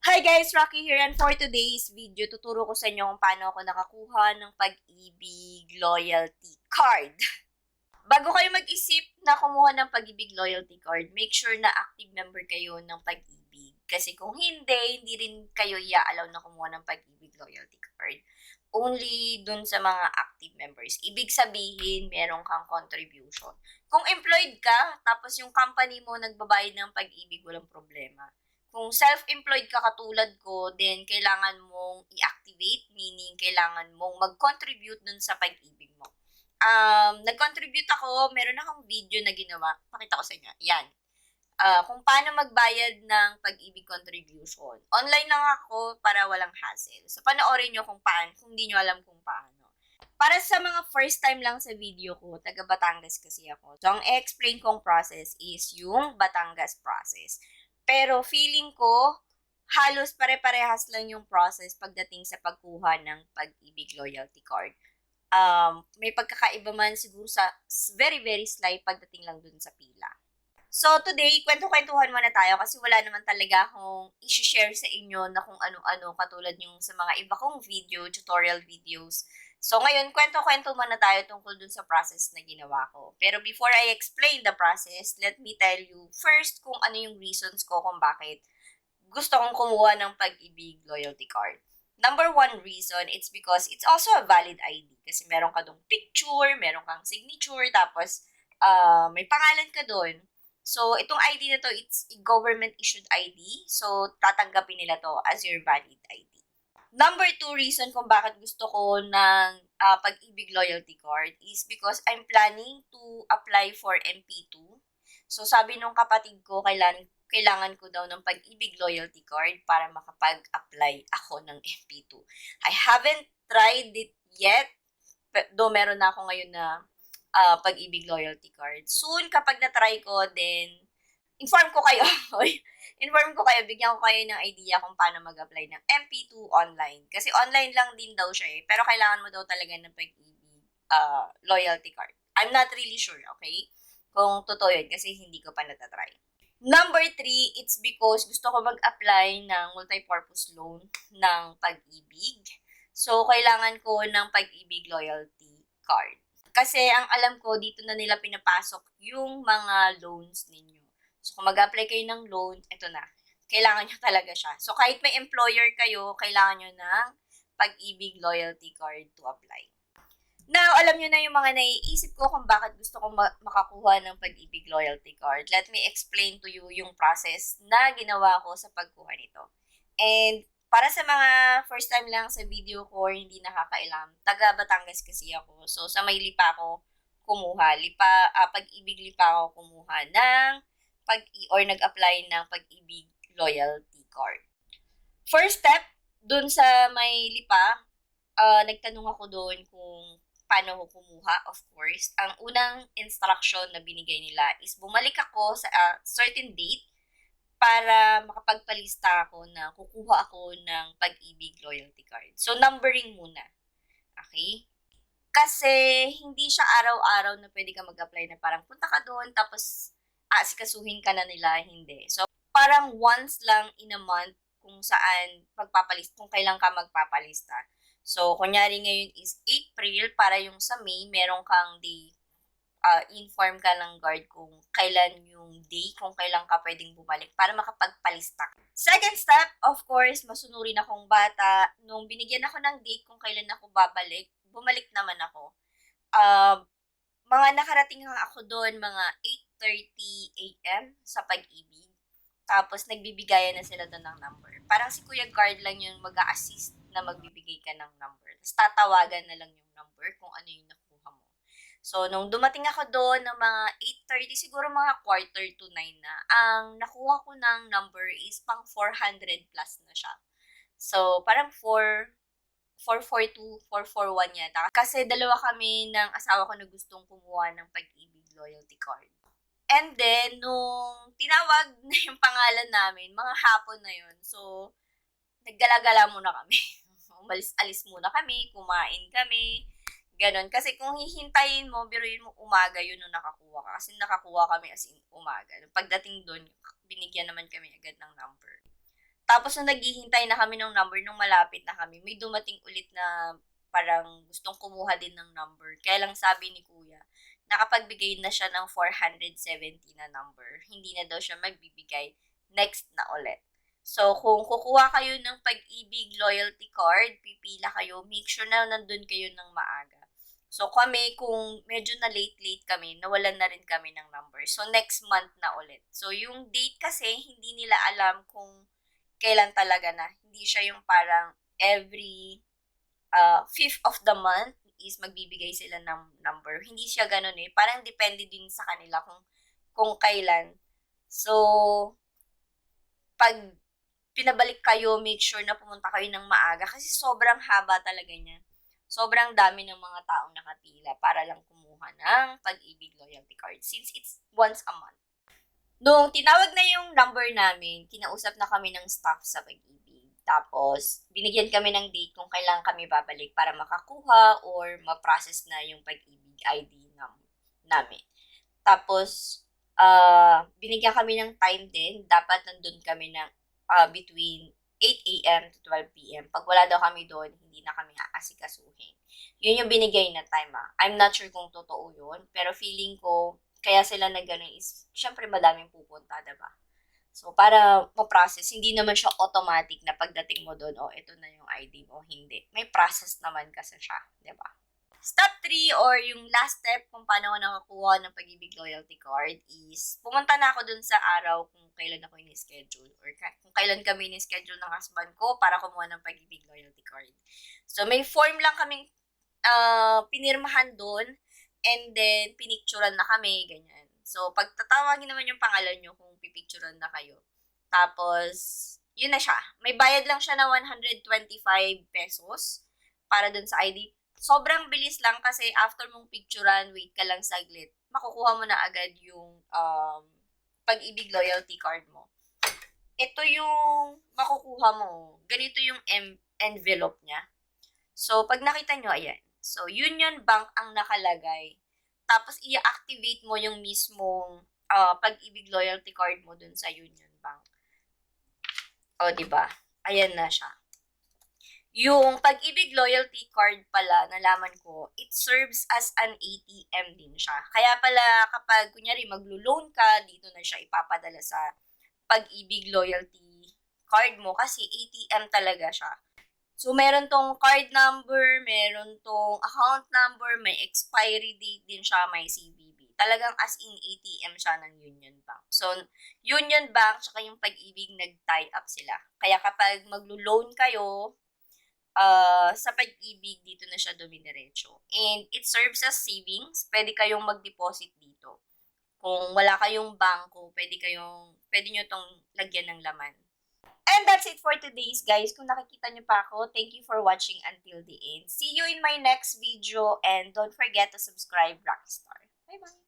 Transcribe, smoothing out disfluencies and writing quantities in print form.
Hi guys, Rocky here, and for today's video, tuturo ko sa inyo kung paano ako nakakuha ng Pag-ibig Loyalty Card. Bago kayo mag-isip na kumuha ng Pag-ibig Loyalty Card, make sure na active member kayo ng Pag-ibig. Kasi kung hindi rin kayo i-allow na kumuha ng Pag-ibig Loyalty Card. Only dun sa mga active members. Ibig sabihin, meron kang contribution. Kung employed ka, tapos yung company mo nagbabayad ng Pag-ibig, walang problema. Kung self-employed ka katulad ko, then kailangan mong i-activate, meaning kailangan mong mag-contribute dun sa pag-ibig mo. Nag-contribute ako, meron akong video na ginawa. Pakita ko sa inyo. Yan. Kung paano magbayad ng pag-ibig contribution. Online lang ako para walang hassle. So, panoorin nyo kung paano, kung hindi nyo alam kung paano. Para sa mga first time lang sa video ko, taga Batangas kasi ako. So, ang explain kong process is yung Batangas process. Pero feeling ko, halos pare-parehas lang yung process pagdating sa pagkuha ng Pag-ibig Loyalty Card. May pagkakaiba man siguro sa very, very slight pagdating lang dun sa pila. So today, kwento-kwentuhan muna tayo kasi wala naman talaga akong i-share sa inyo na kung ano-ano katulad yung sa mga iba kong video, tutorial videos. So ngayon, kwento-kwento muna tayo tungkol dun sa process na ginawa ko. Pero before I explain the process, let me tell you first kung ano yung reasons ko kung bakit gusto kong kumuha ng Pag-ibig Loyalty Card. Number one reason, it's because it's also a valid ID. Kasi meron ka dong picture, meron kang signature, tapos may pangalan ka doon. So, itong ID na to, it's a government-issued ID. So, tatanggapin nila to as your valid ID. Number two reason kung bakit gusto ko ng Pag-ibig Loyalty Card is because I'm planning to apply for MP2. So, sabi nung kapatid ko, kailangan ko daw ng Pag-ibig Loyalty Card para makapag-apply ako ng MP2. I haven't tried it yet, though meron na ako ngayon na Pag-ibig Loyalty Card. Soon, kapag na-try ko, then, inform ko kayo. Bigyan ko kayo ng idea kung paano mag-apply ng MP2 online. Kasi online lang din daw siya eh. Pero kailangan mo daw talaga ng Pag-ibig Loyalty Card. I'm not really sure, okay? Kung totoo yun, kasi hindi ko pa natatry. Number three, it's because gusto ko mag-apply ng multi-purpose loan ng Pag-ibig. So, kailangan ko ng Pag-ibig Loyalty Card. Kasi ang alam ko, dito na nila pinapasok yung mga loans ninyo. So, kung mag-apply kayo ng loan, eto na. Kailangan nyo talaga siya. So, kahit may employer kayo, kailangan nyo ng Pag-ibig Loyalty Card to apply. Now, alam nyo na yung mga naiisip ko kung bakit gusto kong makakuha ng Pag-ibig Loyalty Card. Let me explain to you yung process na ginawa ko sa pagkuha nito. And para sa mga first time lang sa video ko or hindi nakakailam, taga Batangas kasi ako. So, sa may Lipa ako kumuha. Pag-ibig Lipa ako kumuha ng nag-apply ng Pag-ibig Loyalty Card. First step, dun sa may Lipa, nagtanong ako doon kung paano ko kumuha, of course. Ang unang instruction na binigay nila is bumalik ako sa certain date para makapagpalista ako na kukuha ako ng Pag-ibig Loyalty Card. So, numbering muna. Okay? Kasi hindi siya araw-araw na pwede ka mag-apply na parang punta ka doon tapos asikasuhin ka na nila. Hindi. So, parang once lang in a month kung saan kung kailan ka magpapalista. So, kunyari ngayon is April, para yung sa May, meron kang day inform ka ng guard kung kailan yung day, kung kailan ka pwedeng bumalik para makapagpalista. Second step, of course, masunurin akong bata. Nung binigyan ako ng date kung kailan ako babalik, bumalik naman ako. Mga nakarating ako doon, mga 8:30 a.m. sa Pag-ibig. Tapos, nagbibigayan na sila doon ng number. Parang si Kuya Guard lang yung mag-a-assist na magbibigay ka ng number. Tapos, tatawagan na lang yung number kung ano yung nakuha mo. So, nung dumating ako doon ng mga 8:30, siguro mga 8:45 na, ang nakuha ko ng number is pang 400 plus na siya. So, parang 442, 441 yata. Kasi dalawa kami ng asawa ko na gustong kumuha ng Pag-ibig Loyalty Card. And then, nung tinawag na yung pangalan namin, mga hapon na yun. So, naggala-gala muna kami. Umalis-alis muna kami, kumain kami, ganon. Kasi kung hihintayin mo, biruin mo umaga yun nung nakakuha ka. Kasi nakakuha kami as in umaga. Pagdating doon, binigyan naman kami agad ng number. Tapos nung naghihintay na kami ng number, nung malapit na kami, may dumating ulit na parang gustong kumuha din ng number. Kaya lang sabi ni kuya, nakapagbigay na siya ng 470 na number. Hindi na daw siya magbibigay next na ulit. So, kung kukuha kayo ng Pag-ibig loyalty card, pipila kayo, make sure na nandun kayo ng maaga. So, kami, kung medyo na late kami, nawalan na rin kami ng number. So, next month na ulit. So, yung date kasi, hindi nila alam kung kailan talaga na. Hindi siya yung parang every 5th of the month is magbibigay sila ng number. Hindi siya ganun eh. Parang depende din sa kanila kung kailan. So, pag pinabalik kayo, make sure na pumunta kayo ng maaga kasi sobrang haba talaga niya. Sobrang dami ng mga taong nakapila para lang kumuha ng Pag-ibig loyalty card since it's once a month. Nung tinawag na yung number namin, kinausap na kami ng staff sa Pag-ibig. Tapos, binigyan kami ng date kung kailan kami babalik para makakuha or ma-process na yung Pag-ibig ID namin. Tapos, binigyan kami ng time din. Dapat nandun kami ng between 8 a.m. to 12 p.m. Pag wala daw kami doon, hindi na kami aasikasuhin. Yun yung binigay na time I'm not sure kung totoo yun, pero feeling ko, kaya sila na gano'n is, syempre madaming pupunta, diba? So, para ma-process, hindi naman siya automatic na pagdating mo doon, ito na yung ID mo, hindi. May process naman kasi siya, diba? Step 3 or yung last step kung paano ako nakakuha ng Pag-ibig loyalty card is pumunta na ako dun sa araw kung kailan ako ini-schedule or kung kailan kami ini-schedule ng husband ko para kumuha ng Pag-ibig loyalty card. So, may form lang kaming pinirmahan dun and then pinicturan na kami, ganyan. So, pag tatawagin naman yung pangalan nyo kung pipicturan na kayo. Tapos, yun na siya. May bayad lang siya na 125 pesos para dun sa ID. Sobrang bilis lang kasi after mong picturean, wait ka lang saglit, makukuha mo na agad yung Pag-ibig loyalty card mo. Ito yung makukuha mo. Ganito yung envelope niya. So, pag nakita nyo, ayan. So, Union Bank ang nakalagay. Tapos, i-activate mo yung mismong Pag-ibig loyalty card mo dun sa Union Bank. O, diba? Ayan na siya. Yung Pag-ibig loyalty card pala, nalaman ko, it serves as an ATM din siya. Kaya pala kapag kunyari maglo-loan ka, dito na siya ipapadala sa Pag-ibig loyalty card mo kasi ATM talaga siya. So, meron tong card number, meron tong account number, may expiry date din siya, may CVV. Talagang as in ATM siya ng Union Bank. So, Union Bank tsaka yung Pag-ibig nag-tie up sila. Kaya kapag maglo-loan kayo, sa Pag-ibig, dito na siya dumidiretso. And it serves as savings. Pwede kayong mag-deposit dito. Kung wala kayong bangko, pwede nyo tong lagyan ng laman. And that's it for today's guys. Kung nakikita nyo pa ako, thank you for watching until the end. See you in my next video and don't forget to subscribe, Rockstar. Bye-bye!